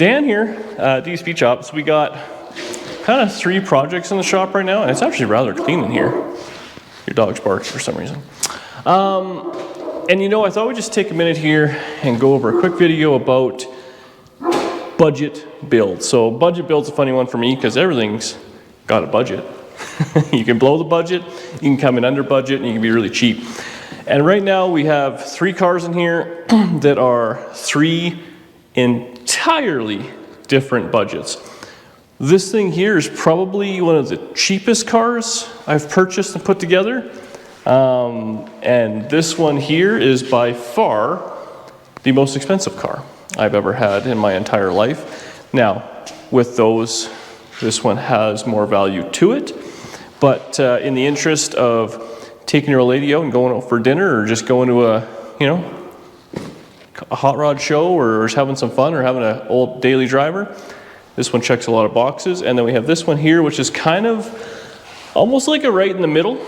Dan here at DSP Shop. So we got kind of 3 projects in the shop right now, and it's actually rather clean in here. Your dog's barking for some reason. And you know, I thought we'd just take a minute here and go over a quick video about budget builds. So budget build's a funny one for me because everything's got a budget. You can blow the budget, you can come in under budget, and you can be really cheap. And right now we have 3 cars in here that are 3 entirely different budgets. This thing here is probably one of the cheapest cars I've purchased and put together. And this one here is by far the most expensive car I've ever had in my entire life. Now, with those, this one has more value to it. But in the interest of taking your lady out and going out for dinner, or just going to a hot rod show, or just having some fun, or having an old daily driver, this one checks a lot of boxes. And then we have this one here, which is kind of almost like a right in the middle.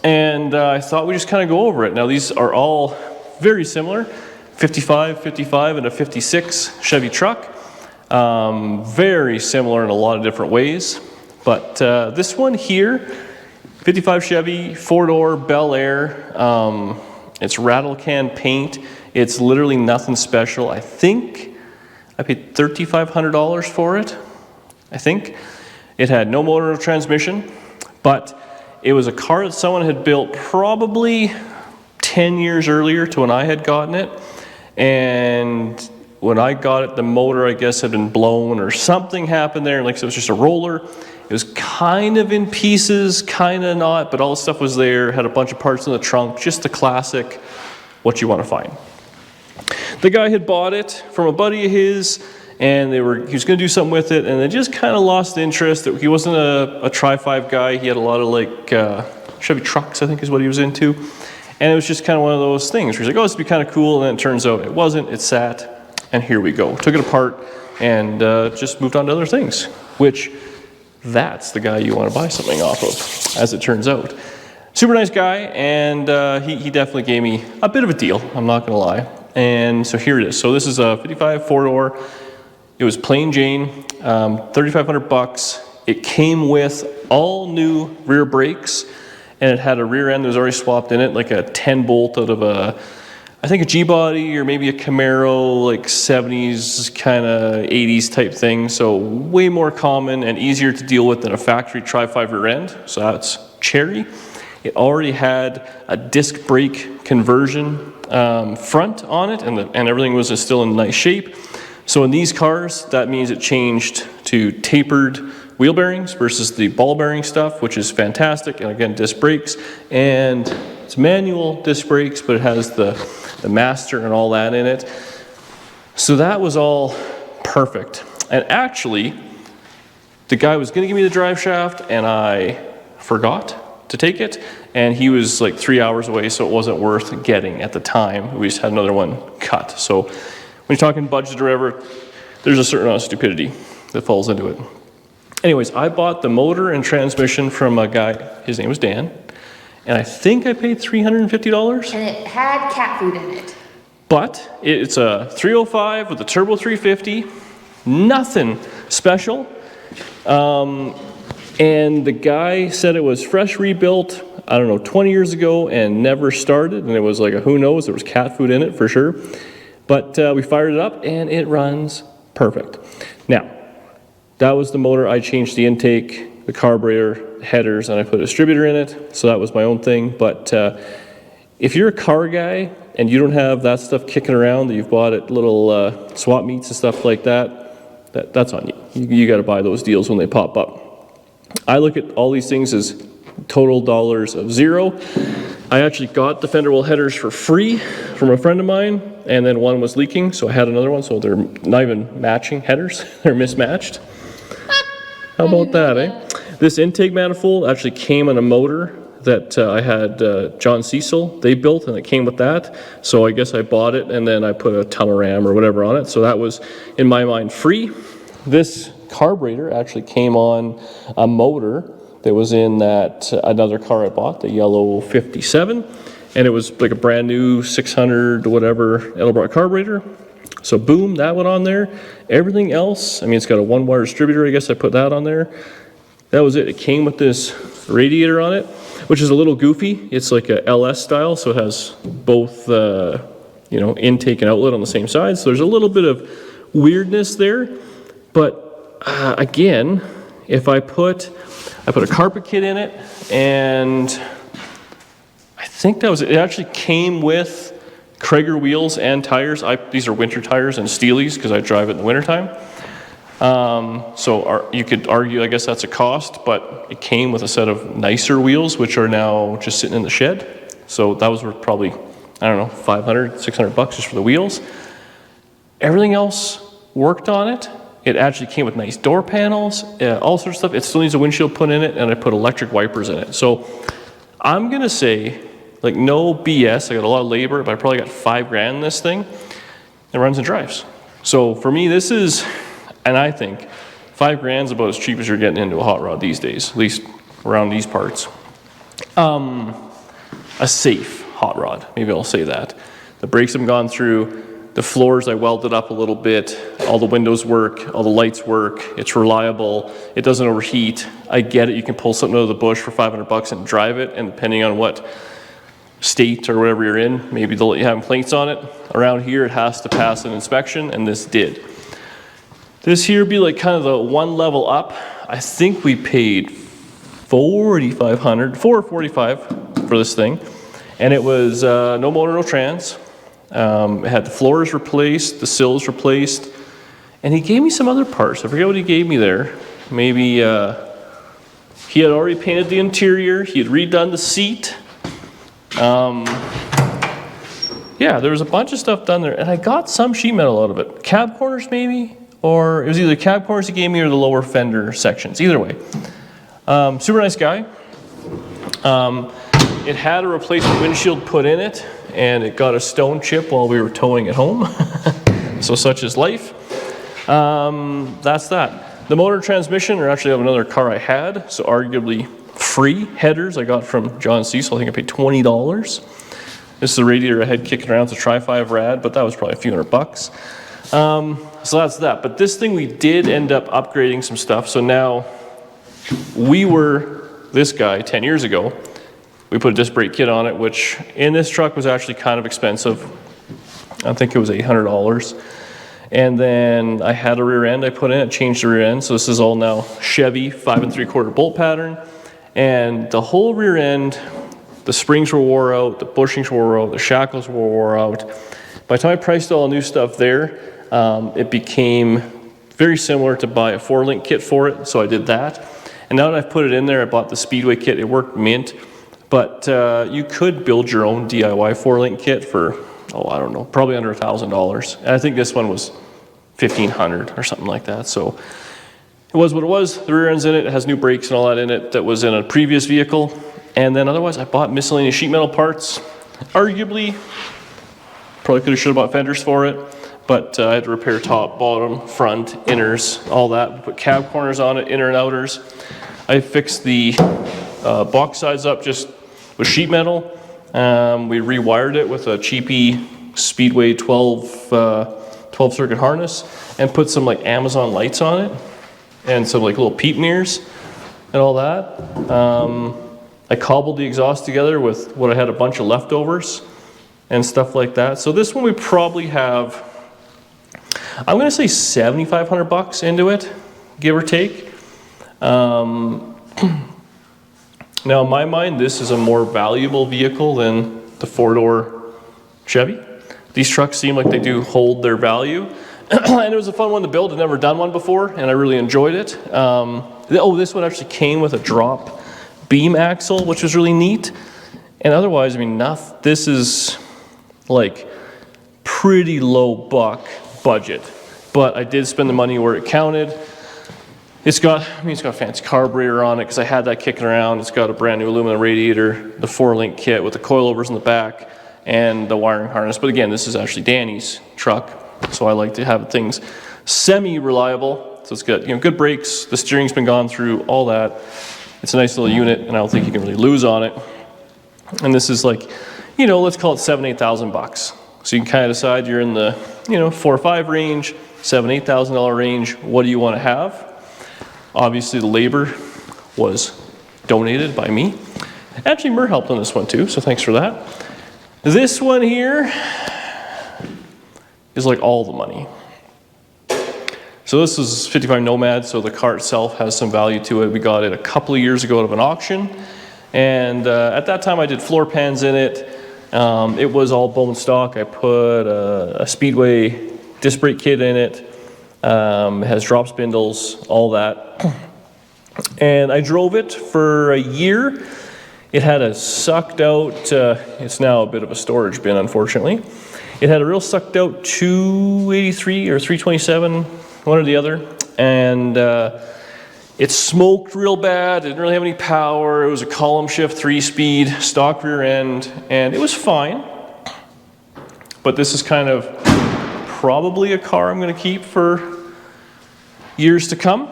And I thought we'd just kind of go over it. Now these are all very similar, 55, 55, and a 56 Chevy truck. Very similar in a lot of different ways. But this one here, 55 Chevy, 4-door, Bel Air. It's rattle can paint. It's literally nothing special. I think I paid $3,500 for it, I think. It had no motor or transmission, but it was a car that someone had built probably 10 years earlier to when I had gotten it. And when I got it, the motor, I guess, had been blown or something happened there. Like, so it was just a roller. It was kind of in pieces, kind of not, but all the stuff was there. Had a bunch of parts in the trunk, just the classic, what you want to find. The guy had bought it from a buddy of his, and he was going to do something with it, and they just kind of lost interest. He wasn't a Tri-5 guy. He had a lot of like Chevy trucks, I think is what he was into. And it was just kind of one of those things where he's like, oh, this would be kind of cool. And then it turns out it wasn't. It sat, and here we go. Took it apart and just moved on to other things, which that's the guy you want to buy something off of, as it turns out. Super nice guy, and he definitely gave me a bit of a deal, I'm not going to lie. And so here it is. So this is a 55 4-door. It was plain Jane, $3,500. It came with all new rear brakes, and it had a rear end that was already swapped in it, like a 10 bolt out of I think a G-body or maybe a Camaro, like 70s, kind of 80s type thing. So way more common and easier to deal with than a factory Tri-5 rear end. So that's cherry. It already had a disc brake conversion front on it, and everything was still in nice shape. So in these cars, that means it changed to tapered wheel bearings versus the ball bearing stuff, which is fantastic. And again, disc brakes, and it's manual disc brakes, but it has the master and all that in it. So that was all perfect. And actually, the guy was going to give me the drive shaft, and I forgot to take it, and he was like 3 hours away, so it wasn't worth getting at the time. We just had another one cut. So when you're talking budget or whatever, there's a certain amount of stupidity that falls into it. Anyways, I bought the motor and transmission from a guy, his name was Dan, and I think I paid $350. And it had cat food in it. But it's a 305 with a turbo 350, nothing special. And the guy said it was fresh rebuilt, I don't know, 20 years ago and never started. And it was like a who knows, there was cat food in it for sure. But we fired it up and it runs perfect. Now, that was the motor. I changed the intake, the carburetor, headers, and I put a distributor in it. So that was my own thing. But if you're a car guy and you don't have that stuff kicking around that you've bought at little swap meets and stuff like that, that's on you. You got to buy those deals when they pop up. I look at all these things as total dollars of zero. I actually got the fender well headers for free from a friend of mine, and then one was leaking, so I had another one, so they're not even matching headers. They're mismatched. How about that, eh? This intake manifold actually came on a motor that I had John Cecil, they built, and it came with that. So I guess I bought it, and then I put a tunnel ram or whatever on it. So that was, in my mind, free. This carburetor actually came on a motor that was in that another car I bought, the yellow 57, and it was like a brand new 600 whatever Edelbrock carburetor. So boom, that went on there. Everything else, I mean, it's got a one-wire distributor. I guess I put that on there. That was it. It came with this radiator on it, which is a little goofy. It's like a LS style, so it has both, intake and outlet on the same side. So there's a little bit of weirdness there. But again, if I put a carpet kit in it, and I think that was it. It actually came with Krager wheels and tires. These are winter tires and Steelies because I drive it in the wintertime. So you could argue, I guess that's a cost, but it came with a set of nicer wheels, which are now just sitting in the shed. So that was worth probably, I don't know, 500, 600 bucks just for the wheels. Everything else worked on it. It actually came with nice door panels, all sorts of stuff. It still needs a windshield put in it, and I put electric wipers in it. So I'm going to say, like, no BS. I got a lot of labor, but I probably got $5,000 in this thing. It runs and drives. So for me, this is, and I think $5,000 is about as cheap as you're getting into a hot rod these days, at least around these parts. A safe hot rod, maybe I'll say that. The brakes have gone through. The floors I welded up a little bit. All the windows work. All the lights work. It's reliable. It doesn't overheat. I get it. You can pull something out of the bush for 500 bucks and drive it, and depending on what state or whatever you're in, maybe they'll let you have plates on it. Around here, it has to pass an inspection, and this did. This here would be like kind of the one level up. I think we paid $445 for this thing, and it was no motor, no trans. It had the floors replaced, the sills replaced, and he gave me some other parts. I forget what he gave me there. Maybe he had already painted the interior. He had redone the seat. Yeah, there was a bunch of stuff done there, and I got some sheet metal out of it. Cab corners maybe, or it was either cab corners he gave me or the lower fender sections. Either way, super nice guy. It had a replacement windshield put in it, and it got a stone chip while we were towing it home. So such is life. That's that. The motor transmission, or actually I have another car I had, so arguably free headers I got from John Cecil. I think I paid $20. This is the radiator I had kicking around. It's a Tri-5 rad, but that was probably a few $100. So that's that. But this thing, we did end up upgrading some stuff. So now we were this guy 10 years ago. We put a disc brake kit on it, which in this truck was actually kind of expensive. I think it was $800. And then I had a rear end I put in it, changed the rear end. So this is all now Chevy 5 3/4 bolt pattern. And the whole rear end, the springs were wore out, the bushings were wore out, the shackles were wore out. By the time I priced all the new stuff there, it became very similar to buy a 4-link kit for it, so I did that. And now that I've put it in there, I bought the Speedway kit. It worked mint, but you could build your own DIY 4-link kit for, I don't know, probably under $1,000. And I think this one was $1,500 or something like that. So it was what it was. The rear end's in it. It has new brakes and all that in it that was in a previous vehicle. And then otherwise, I bought miscellaneous sheet metal parts. Arguably, probably could have should have bought fenders for it, but I had to repair top, bottom, front, inners, all that. Put cab corners on it, inner and outers. I fixed the box sides up just with sheet metal. We rewired it with a cheapy Speedway 12 circuit harness and put some like Amazon lights on it and some like little peep mirrors and all that. I cobbled the exhaust together with what I had a bunch of leftovers and stuff like that. So this one we probably have, I'm gonna say $7,500 into it, give or take. Now in my mind, this is a more valuable vehicle than the 4-door Chevy. These trucks seem like they do hold their value. And it was a fun one to build. I've never done one before, and I really enjoyed it. This one actually came with a drop beam axle, which was really neat. And otherwise, I mean, this is like pretty low buck budget. But I did spend the money where it counted. It's got a fancy carburetor on it because I had that kicking around. It's got a brand new aluminum radiator, the 4-link kit with the coilovers in the back, and the wiring harness. But again, this is actually Danny's truck, so I like to have things semi-reliable. So it's got good brakes. The steering's been gone through, all that. It's a nice little unit, and I don't think you can really lose on it. And this is like, let's call it $7,000, $8,000. So you can kind of decide you're in the, $4,000 or $5,000 range, $7,000, $8,000 range. What do you want to have? Obviously, the labor was donated by me. Actually, Mur helped on this one too, so thanks for that. This one here is like all the money. So this is 55 Nomad, so the car itself has some value to it. We got it a couple of years ago out of an auction, and at that time I did floor pans in it. It was all bone stock. I put a Speedway disc brake kit in it. It has drop spindles, all that. And I drove it for a year. It had a sucked out, it's now a bit of a storage bin, unfortunately. It had a real sucked out 283 or 327, one or the other. And it smoked real bad, it didn't really have any power. It was a column shift 3-speed, stock rear end, and it was fine. But this is kind of probably a car I'm gonna keep for years to come.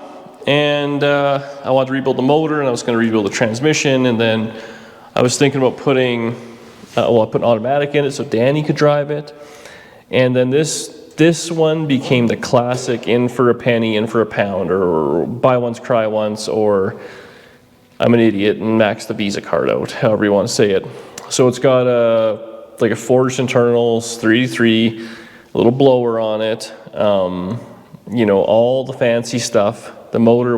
And I wanted to rebuild the motor, and I was gonna rebuild the transmission, and then I was thinking about putting, I put an automatic in it so Danny could drive it. And then this one became the classic in for a penny, in for a pound, or buy once, cry once, or I'm an idiot and max the Visa card out, however you want to say it. So it's got like a forged internals, 383, a little blower on it, all the fancy stuff. The motor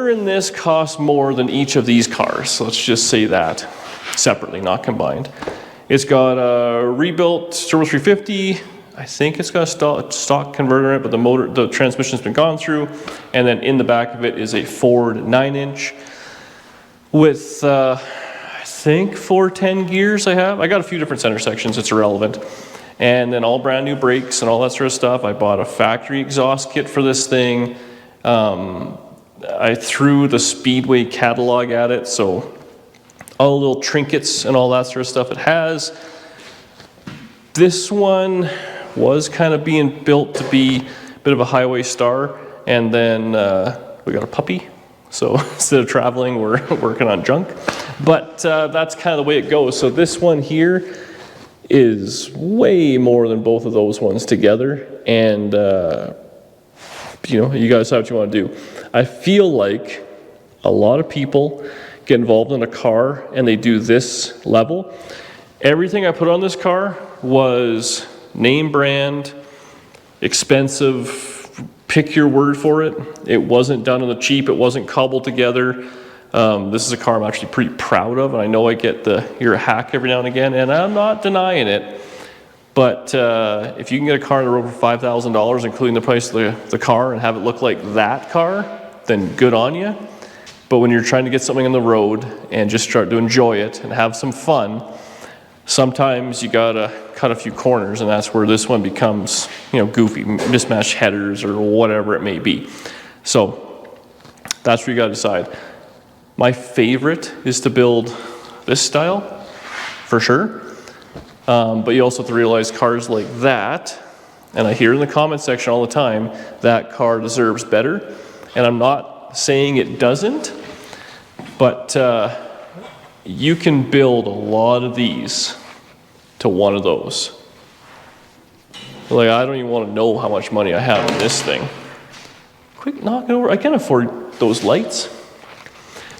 in this cost more than each of these cars. So let's just say that separately, not combined. It's got a rebuilt Turbo 350. I think it's got a stock converter in it, but the transmission's been gone through. And then in the back of it is a Ford 9-inch with, I think 410 gears I have. I got a few different center sections, it's irrelevant. And then all brand new brakes and all that sort of stuff. I bought a factory exhaust kit for this thing. I threw the Speedway catalog at it, so all the little trinkets and all that sort of stuff it has. This one was kind of being built to be a bit of a highway star, and then we got a puppy. So instead of traveling, we're working on junk. But that's kind of the way it goes. So this one here is way more than both of those ones together. And, you guys have what you want to do. I feel like a lot of people get involved in a car and they do this level. Everything I put on this car was name brand, expensive, pick your word for it. It wasn't done on the cheap, it wasn't cobbled together. This is a car I'm actually pretty proud of, and I know I get you're a hack every now and again, and I'm not denying it. But if you can get a car on the road for $5,000, including the price of the car, and have it look like that car, then good on you. But when you're trying to get something on the road and just start to enjoy it and have some fun, sometimes you gotta cut a few corners, and that's where this one becomes, goofy, mismatched headers or whatever it may be. So that's where you gotta decide. My favorite is to build this style, for sure. But you also have to realize cars like that, and I hear in the comment section all the time, that car deserves better. And I'm not saying it doesn't, but you can build a lot of these to one of those. Like, I don't even want to know how much money I have on this thing. Quick, knock it over. I can afford those lights.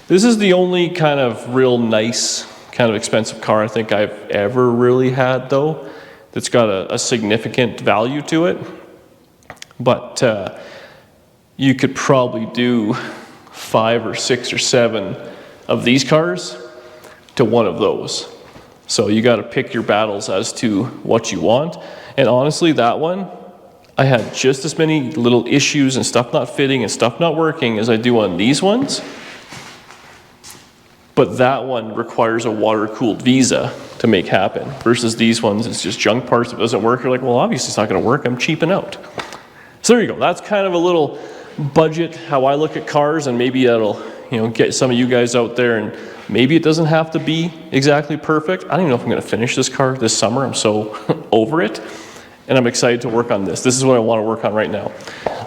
This is the only kind of real nice, kind of expensive car I think I've ever really had, though, that's got a significant value to it. But you could probably do 5 or 6 or 7 of these cars to one of those. So you got to pick your battles as to what you want. And honestly, that one, I had just as many little issues and stuff not fitting and stuff not working as I do on these ones. But that one requires a water-cooled Visa to make happen, versus these ones, it's just junk parts. If it doesn't work, you're like, well, obviously it's not going to work. I'm cheaping out. So there you go. That's kind of a little budget, how I look at cars, and maybe that'll, get some of you guys out there, and maybe it doesn't have to be exactly perfect. I don't even know if I'm going to finish this car this summer. I'm so over it, and I'm excited to work on this. This is what I want to work on right now.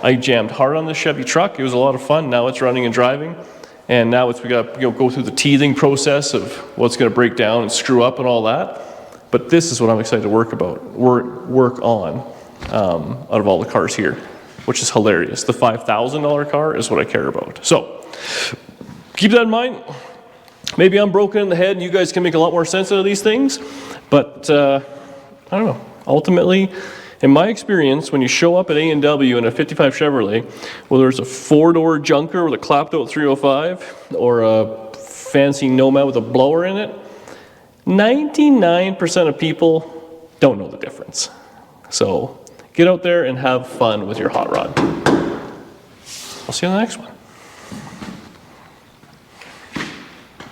I jammed hard on the Chevy truck. It was a lot of fun. Now it's running and driving. And now we got to go through the teething process of what's going to break down and screw up and all that. But this is what I'm excited to work on out of all the cars here, which is hilarious. The $5,000 car is what I care about. So keep that in mind. Maybe I'm broken in the head and you guys can make a lot more sense out of these things. But I don't know. Ultimately, in my experience, when you show up at A&W in a 55 Chevrolet, whether it's a 4-door junker with a clapped-out 305 or a fancy Nomad with a blower in it, 99% of people don't know the difference. So get out there and have fun with your hot rod. I'll see you on the next one.